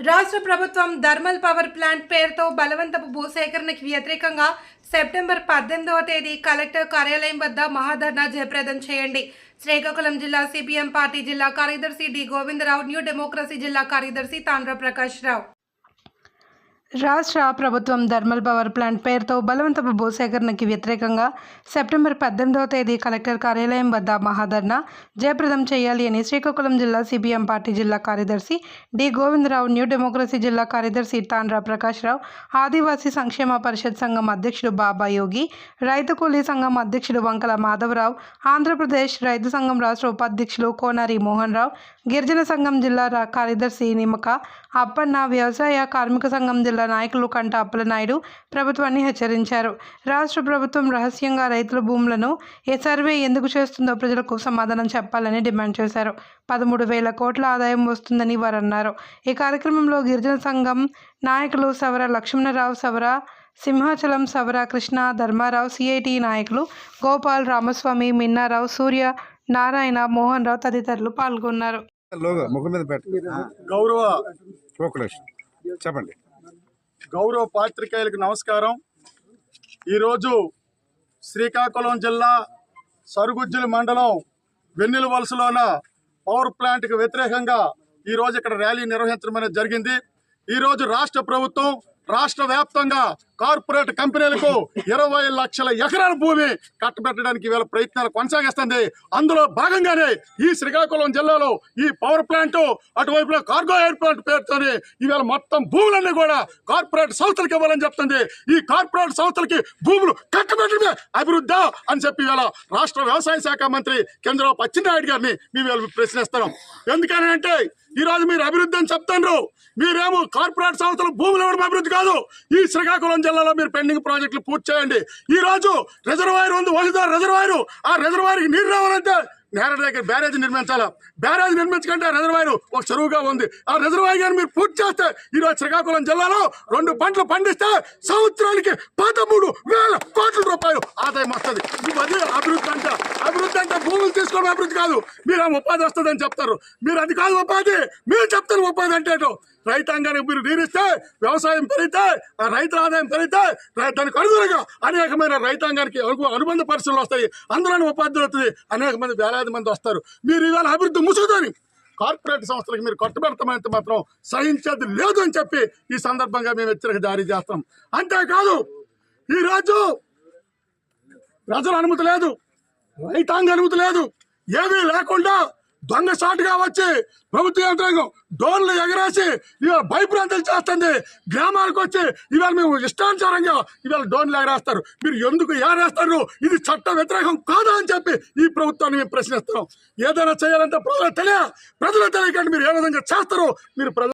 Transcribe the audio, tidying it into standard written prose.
రాష్ట్ర ప్రభుత్వం thermal power plant పేరుతో బలవంతపు భూసేకరణకు వ్యతిరేకంగా సెప్టెంబర్ 18వ తేదీ కలెక్టర్ కార్యాలయం వద్ద మహాధర్నా జయప్రదం చేయండి. శ్రీకాకుళం జిల్లా సిపిఎం పార్టీ జిల్లా కార్యదర్శి డి గోవిందరావు, న్యూ డెమోక్రసీ జిల్లా కార్యదర్శి తాండ్ర ప్రకాష్ రావు. రాష్ట్ర ప్రభుత్వం థర్మల్ పవర్ ప్లాంట్ పేరుతో బలవంతపు భూసేకరణకి వ్యతిరేకంగా సెప్టెంబర్ 18వ తేదీ కలెక్టర్ కార్యాలయం వద్ద మహాధర్నా జయప్రదం చేయాలి అని శ్రీకాకుళం జిల్లా సిపిఎం పార్టీ జిల్లా కార్యదర్శి డి గోవిందరావు, న్యూ డెమోక్రసీ జిల్లా కార్యదర్శి తాండ్ర ప్రకాష్ రావు, ఆదివాసీ సంక్షేమ పరిషత్ సంఘం అధ్యక్షుడు బాబా యోగి, రైతు కూలీ సంఘం అధ్యక్షుడు వంకల మాధవరావు, ఆంధ్రప్రదేశ్ రైతు సంఘం రాష్ట్ర ఉపాధ్యక్షులు కోనారి మోహన్ రావు, గిరిజన సంఘం జిల్లా కార్యదర్శి నిమ్మక అప్పన్న, వ్యవసాయ కార్మిక సంఘం జిల్లా నాయకులు కంట అప్పలనాయుడు ప్రభుత్వాన్ని హెచ్చరించారు. రాష్ట్ర ప్రభుత్వం రహస్యంగా రైతుల భూములను సర్వే ఎందుకు చేస్తుందో ప్రజలకు సమాధానం చెప్పాలని డిమాండ్ చేశారు. 13,000 కోట్ల ఆదాయం వస్తుందని వారు అన్నారు. ఈ కార్యక్రమంలో గిరిజన సంఘం నాయకులు సవర లక్ష్మణరావు, సవర సింహాచలం, సవర కృష్ణ, ధర్మారావు, సిఐటి నాయకులు గోపాల్, రామస్వామి, మిన్నారావు, సూర్య, నారాయణ, మోహన్ రావు తదితరులు పాల్గొన్నారు. చెప్పండి. గౌరవ పాత్రికేయులకు నమస్కారం. ఈరోజు శ్రీకాకుళం జిల్లా సరుగుజ్జుల మండలం వెన్నెల వలసలోన పవర్ ప్లాంట్కి వ్యతిరేకంగా ఈరోజు ఇక్కడ ర్యాలీ నిర్వహించడం జరిగింది. ఈరోజు రాష్ట్ర ప్రభుత్వం రాష్ట్ర వ్యాప్తంగా కార్పొరేట్ కంపెనీలకు 20 లక్షల ఎకరాల భూమి కట్టబెట్టడానికి ఇవాళ ప్రయత్నాలు కొనసాగిస్తుంది. అందులో భాగంగానే ఈ శ్రీకాకుళం జిల్లాలో ఈ పవర్ ప్లాంట్, అటువైపులో కార్గో ఎయిర్పోర్ట్ పేరుతోనే ఇవాళ మొత్తం భూములన్నీ కూడా కార్పొరేట్ సంస్థలకు ఇవ్వాలని చెప్తుంది. ఈ కార్పొరేట్ సంస్థలకి భూములు కట్టబెట్టడమే అభివృద్ధి అని చెప్పి ఇవాళ రాష్ట్ర వ్యవసాయ శాఖ మంత్రి చంద్రబాబు అచ్చెన్నాయుడు గారిని మేము ప్రశ్నిస్తున్నాం. ఎందుకని అంటే ఈరోజు మీరు అభివృద్ధి అని చెప్తారు, మీరేమో కార్పొరేట్ సంస్థలు భూములు ఇవ్వడం అభివృద్ధి కాదు. ఈ శ్రీకాకుళం జిల్లాలో మీరు పెండింగ్ ప్రాజెక్టులు పూర్తి చేయండి. ఈ రోజు రిజర్వాయర్ ఉంది, వసుధార రిజర్వాయర్. ఆ రిజర్వాయర్కి నీరు రావాలంటే నేరడి దగ్గర బ్యారేజ్ నిర్మించాలా. బ్యారేజ్ నిర్మించకంటే రిజర్వాయర్ ఒక చెరువుగా ఉంది. ఆ రిజర్వాయర్ గారిని మీరు పూర్తి చేస్తే ఈరోజు శ్రీకాకుళం జిల్లాలో 2 పంటలు పండిస్తే సంవత్సరానికి 13,000 కోట్ల రూపాయలు ఆదాయం వస్తుంది. అది అభివృద్ధి అంటే. అభివృద్ధి అంటే భూములు తీసుకోవడం అభివృద్ధి కాదు. మీరు ఆ ఉపాధి వస్తుందని చెప్తారు. మీరు అది కాదు ఉపాధి, మీరు చెప్తారు ఉపాధి అంటే రైతాంగానికి మీరు నీరిస్తే వ్యవసాయం పెరిగితే, రైతుల ఆదాయం పెరిగితే దానికి అనుగుణంగా అనేకమైన రైతాంగానికి అనుబంధ పరిస్థితులు వస్తాయి. అందులోని ఉపాధి అవుతుంది. అనేక మంది వేలాది మంది వస్తారు. మీరు ఇవాళ అభివృద్ధి ముసుగుదని కార్పొరేట్ సంస్థలకు మీరు కట్టుబెడతామంటే మాత్రం సహించేది లేదు అని చెప్పి ఈ సందర్భంగా మేము హెచ్చరిక జారీ చేస్తాం. అంతేకాదు ఈరోజు ప్రజల అనుమతి లేదు, రైతాంగ అనుమతి లేదు, ఏమీ లేకుండా దొంగసాటుగా వచ్చి ప్రభుత్వ యంత్రాంగం డోన్లు ఎగరేసి ఇవాళ భయభ్రాంతులు చేస్తుంది. గ్రామాలకు వచ్చి ఇవాళ మేము ఇష్టానుసారంగా ఇవాళ డోన్లు ఎగరేస్తారు. మీరు ఎందుకు ఎగరేస్తారు? ఇది చట్ట వ్యతిరేకం కాదా అని చెప్పి ఈ ప్రభుత్వాన్ని మేము ప్రశ్నిస్తున్నాం. ఏదైనా చేయాలంటే ప్రజలు తెలియకంటే మీరు ఏ విధంగా చేస్తారు? మీరు